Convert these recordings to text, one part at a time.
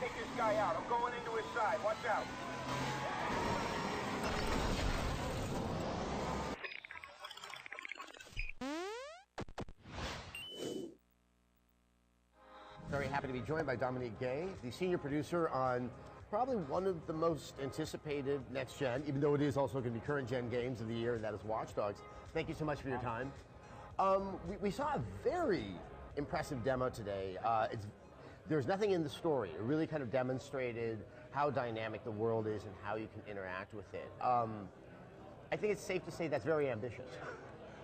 take this guy out. I'm going into his side. Watch out. Very happy to be joined by Dominique Gay, the senior producer on probably one of the most anticipated next-gen, even though it is also going to be current-gen games of the year, and that is Watch Dogs. Thank you so much for your time. We saw a very impressive demo today. There's nothing in the story. It really kind of demonstrated how dynamic the world is and how you can interact with it. I think it's safe to say that's very ambitious.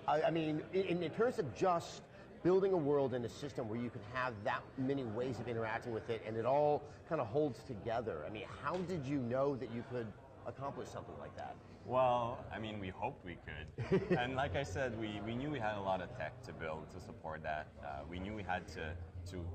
I mean, in terms of just building a world and a system where you can have that many ways of interacting with it and it all kind of holds together. I mean, how did you know that you could accomplish something like that? Well, I mean, we hoped we could. And like I said, we knew we had a lot of tech to build to support that. We knew we had to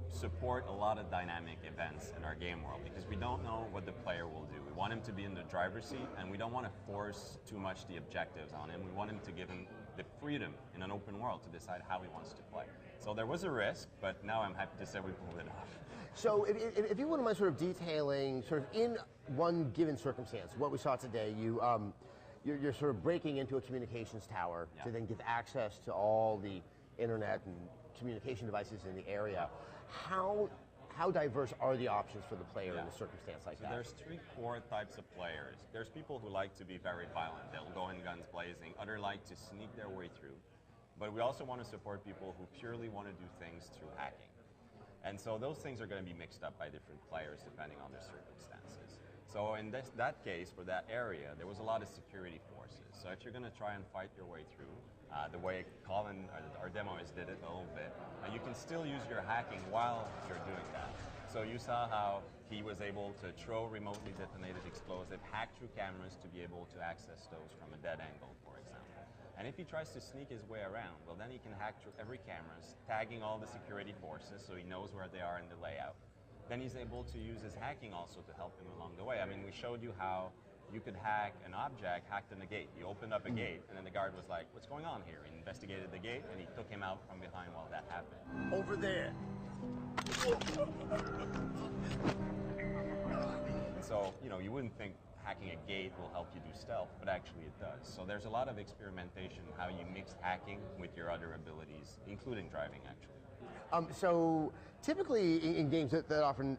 support a lot of dynamic events in our game world because we don't know what the player will do. We want him to be in the driver's seat and we don't want to force too much the objectives on him. We want him to give him the freedom in an open world to decide how he wants to play. So there was a risk, but now I'm happy to say we pulled it off. So if you wouldn't mind sort of detailing, sort of in one given circumstance, what we saw today, you're sort of breaking into a communications tower to then give access to all the internet and communication devices in the area. How diverse are the options for the player in a circumstance like that? There's three core types of players. There's people who like to be very violent. They'll go in guns blazing. Others like to sneak their way through. But we also want to support people who purely want to do things through hacking. And so those things are going to be mixed up by different players depending on their circumstances. So in that case, for that area, there was a lot of security forces. So if you're going to try and fight your way through, the way Colin, our demoist, did it a little bit, you can still use your hacking while you're doing that. So you saw how he was able to throw remotely detonated explosive, hack through cameras to be able to access those from a dead angle, for example. And if he tries to sneak his way around, well, then he can hack through every camera, tagging all the security forces so he knows where they are in the layout. Then he's able to use his hacking also to help him along the way. I mean, we showed you how you could hack an object hacked in a gate. You opened up a gate, and then the guard was like, what's going on here? He investigated the gate, and he took him out from behind while that happened. Over there. So, you wouldn't think hacking a gate will help you do stealth, but actually it does. So there's a lot of experimentation how you mix hacking with your other abilities, including driving, actually. So typically in games that often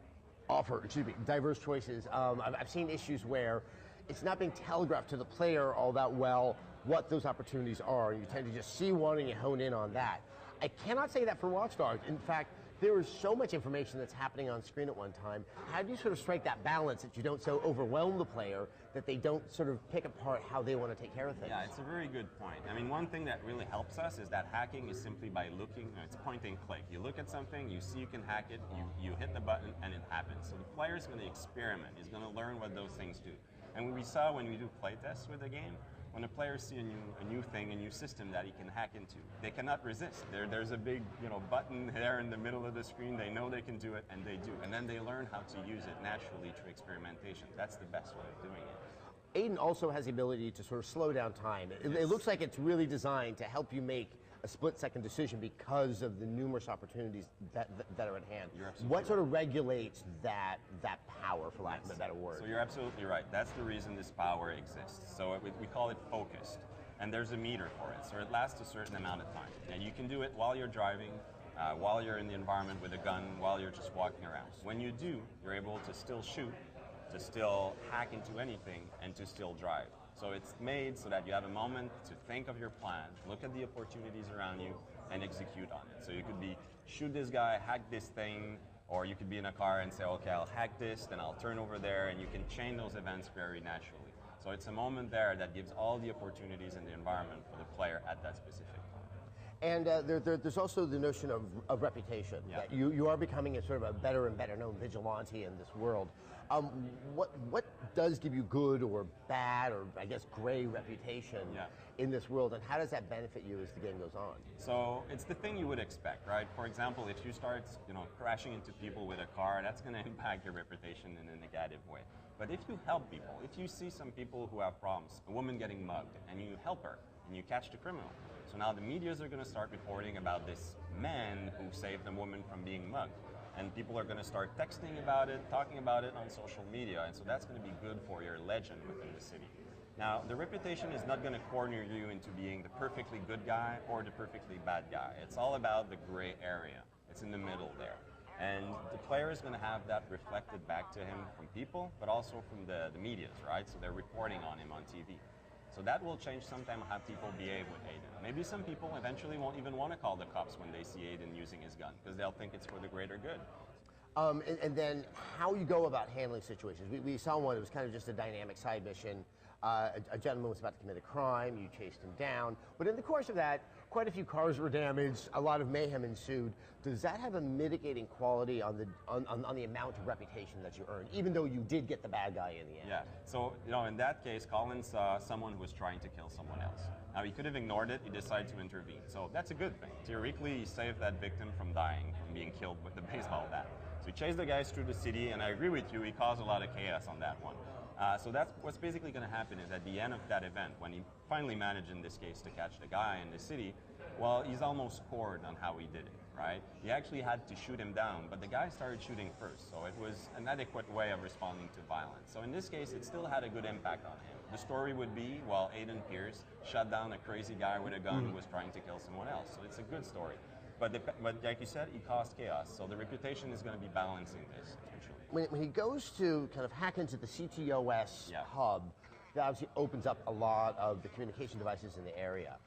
offer diverse choices, I've seen issues where it's not being telegraphed to the player all that well what those opportunities are. You tend to just see one and you hone in on that. I cannot say that for Watch Dogs. In fact, there is so much information that's happening on screen at one time. How do you sort of strike that balance that you don't so overwhelm the player that they don't sort of pick apart how they want to take care of things? Yeah, it's a very good point. I mean, one thing that really helps us is that hacking is simply by looking, it's point and click. You look at something, you see you can hack it, you hit the button, and it happens. So the player is going to experiment. He's going to learn what those things do. And we saw when we do play tests with the game, when the players see a new thing, a new system that he can hack into, they cannot resist. There's a big button there in the middle of the screen. They know they can do it, and they do. And then they learn how to use it naturally through experimentation. That's the best way of doing it. Aiden also has the ability to sort of slow down time. It looks like it's really designed to help you make a split-second decision because of the numerous opportunities that are at hand. What sort of regulates that power, for lack of a better word? So you're absolutely right. That's the reason this power exists. So we call it focused, and there's a meter for it. So it lasts a certain amount of time, and you can do it while you're driving, while you're in the environment with a gun, while you're just walking around. When you do, you're able to still shoot, to still hack into anything, and to still drive. So it's made so that you have a moment to think of your plan, look at the opportunities around you, and execute on it. So you could be, shoot this guy, hack this thing, or you could be in a car and say, okay, I'll hack this, then I'll turn over there, and you can chain those events very naturally. So it's a moment there that gives all the opportunities in the environment for the player at that specific time. And there's also the notion of reputation, that you are becoming a sort of a better and better known vigilante in this world. What does give you good or bad or I guess gray reputation in this world, and how does that benefit you as the game goes on? So it's the thing you would expect, right? For example, if you start crashing into people with a car, that's going to impact your reputation in a negative way. But if you help people, if you see some people who have problems, a woman getting mugged, and you help her, and you catch the criminal. So now the medias are going to start reporting about this man who saved a woman from being mugged. And people are going to start texting about it, talking about it on social media, and so that's going to be good for your legend within the city. Now, the reputation is not going to corner you into being the perfectly good guy or the perfectly bad guy. It's all about the gray area. It's in the middle there. And the player is going to have that reflected back to him from people, but also from the medias, right? So they're reporting on him on TV. So that will change sometime how people behave with Aiden. Maybe some people eventually won't even want to call the cops when they see Aiden using his gun, because they'll think it's for the greater good. And then how you go about handling situations. We saw one, it was kind of just a dynamic side mission. A gentleman was about to commit a crime, you chased him down. But in the course of that, quite a few cars were damaged, a lot of mayhem ensued. Does that have a mitigating quality on the amount of reputation that you earned, even though you did get the bad guy in the end? Yeah, so in that case, Colin saw someone who was trying to kill someone else. Now, he could have ignored it, he decided to intervene. So that's a good thing. Theoretically, he saved that victim from dying, from being killed with a baseball bat. So he chased the guys through the city, and I agree with you, he caused a lot of chaos on that one. So that's what's basically going to happen is at the end of that event, when he finally managed in this case to catch the guy in the city, well, he's almost scored on how he did it, right? He actually had to shoot him down, but the guy started shooting first, so it was an adequate way of responding to violence. So in this case, it still had a good impact on him. The story would be, well, Aiden Pierce shot down a crazy guy with a gun who was trying to kill someone else. So it's a good story. But like you said, he caused chaos, so the reputation is going to be balancing this eventually. When he goes to kind of hack into the CTOS hub, that obviously opens up a lot of the communication devices in the area.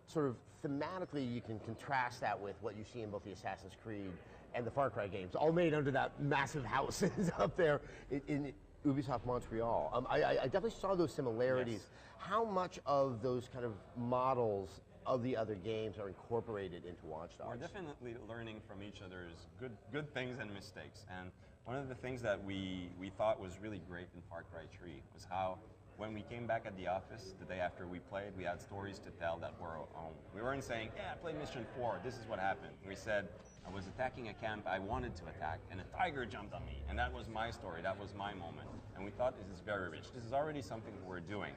Sort of thematically, you can contrast that with what you see in both the Assassin's Creed and the Far Cry games, all made under that massive house up there in Ubisoft Montreal. I definitely saw those similarities. Yes. How much of those kind of models of the other games are incorporated into Watch Dogs? We're definitely learning from each other's good things and mistakes. And one of the things that we thought was really great in Far Cry 3 was how when we came back at the office the day after we played, we had stories to tell that were our own. We weren't saying, yeah, I played mission 4, this is what happened. We said, I was attacking a camp I wanted to attack, and a tiger jumped on me. And that was my story, that was my moment. And we thought this is very rich. This is already something we're doing.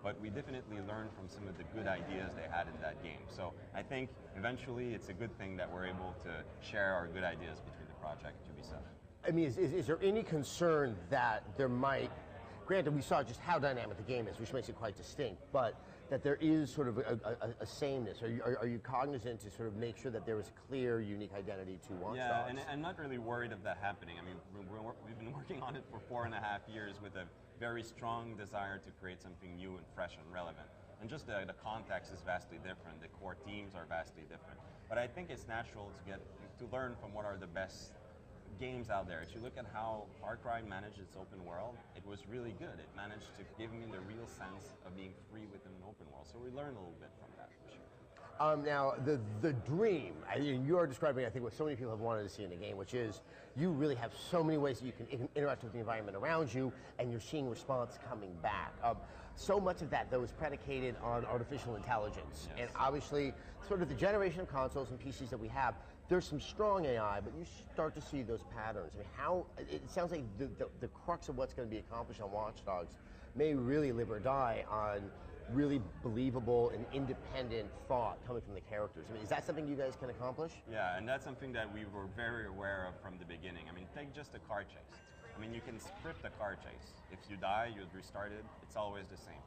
But we definitely learned from some of the good ideas they had in that game. So I think eventually it's a good thing that we're able to share our good ideas between the project and Ubisoft. I mean, is there any concern that there might, granted we saw just how dynamic the game is, which makes it quite distinct, but that there is sort of a sameness? Are you cognizant to sort of make sure that there is a clear, unique identity to Watch Dogs? Yeah, and I'm not really worried of that happening. I mean, we've been working on it for 4.5 years with a very strong desire to create something new and fresh and relevant. And just the context is vastly different, the core themes are vastly different. But I think it's natural to learn from what are the best games out there. If you look at how Far Cry managed its open world, it was really good. It managed to give me the real sense of being free within an open world. So we learned a little bit from that, for sure. Now, the dream, you are describing, I think, what so many people have wanted to see in the game, which is you really have so many ways that you can interact with the environment around you, and you're seeing response coming back. So much of that, though, is predicated on artificial intelligence. Yes. And obviously, sort of the generation of consoles and PCs that we have, there's some strong AI, but you start to see those patterns. I mean, it sounds like the crux of what's going to be accomplished on Watch Dogs may really live or die on really believable and independent thought coming from the characters. I mean, is that something you guys can accomplish? Yeah, and that's something that we were very aware of from the beginning. I mean, take just a car chase. I mean, you can script a car chase. If you die, you'd restart it. It's always the same.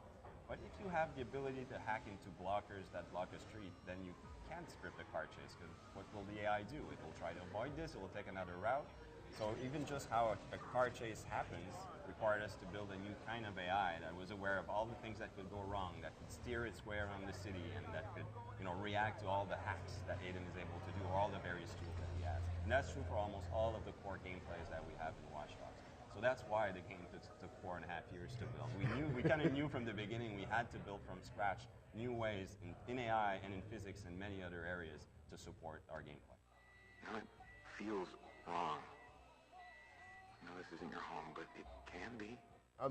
But if you have the ability to hack into blockers that block a street, then you can't script a car chase, because what will the AI do? It will try to avoid this, it will take another route. So even just how a car chase happens required us to build a new kind of AI that was aware of all the things that could go wrong, that could steer its way around the city, and that could, react to all the hacks that Aiden is able to do, or all the various tools that he has. And that's true for almost all of the core gameplays that we have in Watch Dogs. So that's why the game took 4.5 years to build. We kind of knew from the beginning we had to build from scratch new ways in AI and in physics and many other areas to support our gameplay. Now it feels wrong. I know this isn't your home, but it can be.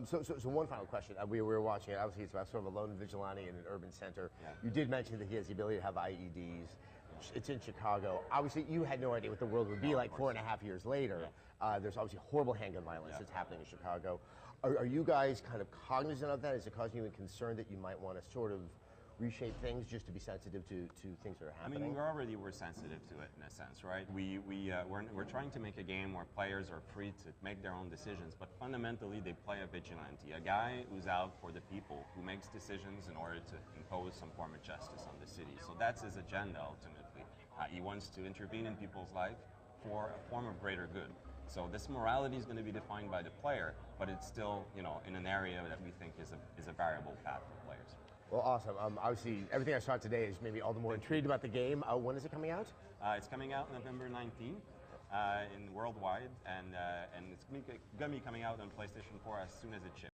So one final question. We were watching it. Obviously, it's about sort of a lone vigilante in an urban center. Yeah. You did mention that he has the ability to have IEDs. It's in Chicago. Obviously, you had no idea what the world would be like 4.5 years later. Yeah. There's obviously horrible handgun violence that's happening in Chicago. Are you guys kind of cognizant of that? Is it causing you a concern that you might want to sort of reshape things just to be sensitive to things that are I happening? mean, we're sensitive to it in a sense, right? We're trying to make a game where players are free to make their own decisions, but fundamentally they play a vigilante, a guy who's out for the people, who makes decisions in order to impose some form of justice on the city. So that's his agenda ultimately. He wants to intervene in people's life for a form of greater good. So this morality is going to be defined by the player, but it's still, you know, in an area that we think is a variable path for players. Well, awesome. Obviously, everything I saw today is maybe all the more intrigued about the game. When is it coming out? It's coming out November 19th in worldwide, and it's going to be coming out on PlayStation 4 as soon as it ships.